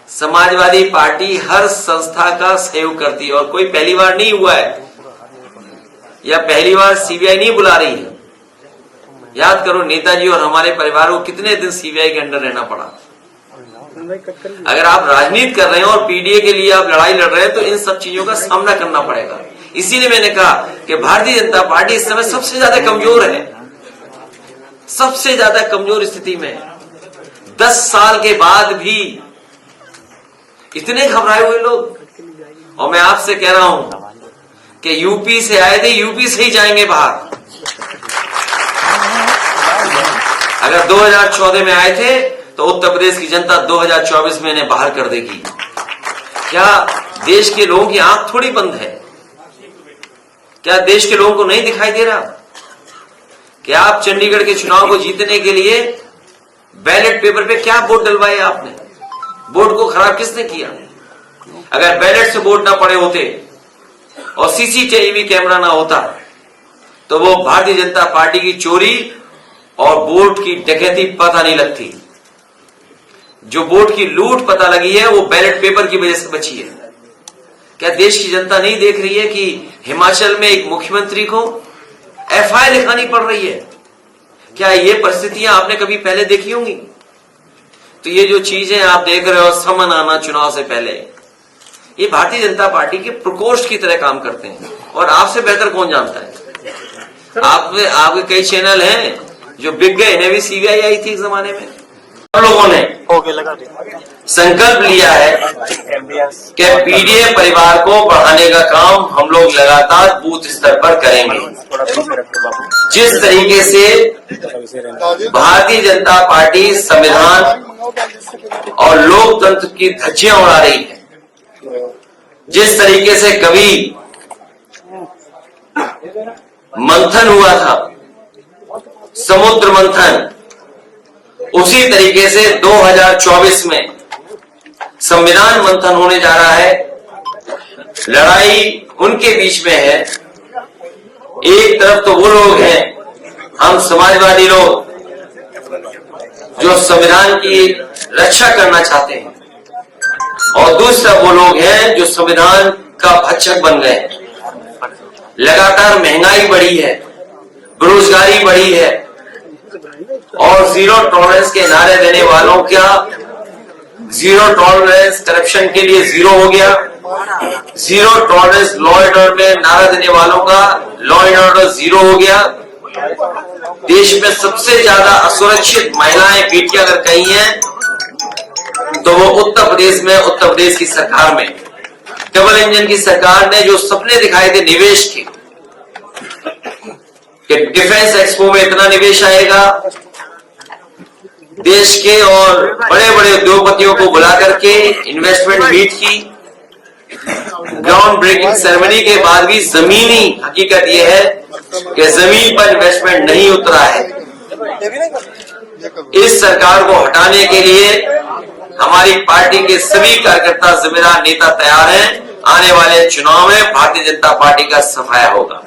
Samajwadi party हर संस्था का सहयोग करती है और कोई पहली बार नहीं हुआ है या पहली बार सीबीआई नहीं बुला रही है। याद करो नेताजी और हमारे परिवार को कितने दिन सीबीआई के अंडर रहना पड़ा। अगर आप राजनीति कर रहे हैं और पीडीए के लिए आप लड़ाई लड़ रहे हैं तो इन सब चीजों का सामना करना पड़ेगा। इसीलिए मैंने कहा कि भारतीय जनता पार्टी इस समय सबसे ज्यादा कमजोर है, सबसे ज्यादा कमजोर स्थिति में है। 10 साल के बाद भी इतने घबराए हुए लोग। और मैं आपसे कह रहा हूं कि यूपी से आए थे, यूपी से ही जाएंगे बाहर। अगर 2014 में आए थे तो उत्तर प्रदेश की जनता 2024 में इन्हें बाहर कर देगी। क्या देश के लोगों की आंख थोड़ी बंद है? क्या देश के लोगों को नहीं दिखाई दे रहा कि आप चंडीगढ़ के चुनाव को जीतने के लिए बैलेट पेपर पे क्या वोट डलवाए आपने? वोट को खराब किसने किया? अगर बैलेट से वोट ना पड़े होते और सीसीटीवी कैमरा ना होता तो वो भारतीय जनता पार्टी की चोरी और वोट की डकैती पता नहीं लगती। जो वोट की लूट पता लगी है वो बैलेट पेपर की वजह से बची है। क्या देश की जनता नहीं देख रही है कि हिमाचल में एक मुख्यमंत्री को एफआईआर लिखानी पड़ रही है? क्या ये परिस्थितियां आपने कभी पहले देखी होंगी? तो ये जो चीजें आप देख रहे हो, समन आना चुनाव से पहले, ये भारतीय जनता पार्टी के प्रकोष्ठ की तरह काम करते हैं। और आपसे बेहतर कौन जानता है? आपके कई चैनल हैं जो बिक गए, इन्हें भी सीबीआई आई थी एक जमाने में। हम लोगों ने संकल्प लिया है कि पीडीए परिवार को बढ़ाने का काम हम लोग लगातार बूथ स्तर पर करेंगे। जिस तरीके से भारतीय जनता पार्टी संविधान और लोकतंत्र की धज्जियां उड़ा रही है, जिस तरीके से कभी मंथन हुआ था, समुद्र मंथन, उसी तरीके से 2024 में संविधान मंथन होने जा रहा है। लड़ाई उनके बीच में है। एक तरफ तो वो लोग हैं, हम समाजवादी लोग, जो संविधान की रक्षा करना चाहते हैं, और दूसरा वो लोग हैं जो संविधान का भक्षक बन गए। लगातार महंगाई बढ़ी है, बेरोजगारी बढ़ी है, और जीरो टॉलरेंस के नारे देने वालों का जीरो टॉलरेंस करप्शन के लिए जीरो हो गया। Zero tolerance law and order में नारा देने वालों का लॉ एंड ऑर्डर जीरो हो गया। देश में सबसे ज्यादा असुरक्षित महिलाएं, बेटियां अगर कहीं हैं तो वो उत्तर प्रदेश में, उत्तर प्रदेश की सरकार में, डबल इंजन की सरकार ने जो सपने दिखाए थे निवेश के, कि डिफेंस एक्सपो में इतना निवेश आएगा, देश के और बड़े बड़े उद्योगपतियों को बुला करके इन्वेस्टमेंट मीट की। ग्राउंड ब्रेकिंग सेरेमनी के बाद भी जमीनी हकीकत यह है कि जमीन पर इन्वेस्टमेंट नहीं उतरा है। इस सरकार को हटाने के लिए हमारी पार्टी के सभी कार्यकर्ता, जिम्मेदार नेता तैयार हैं। आने वाले चुनाव में भारतीय जनता पार्टी का सफाया होगा।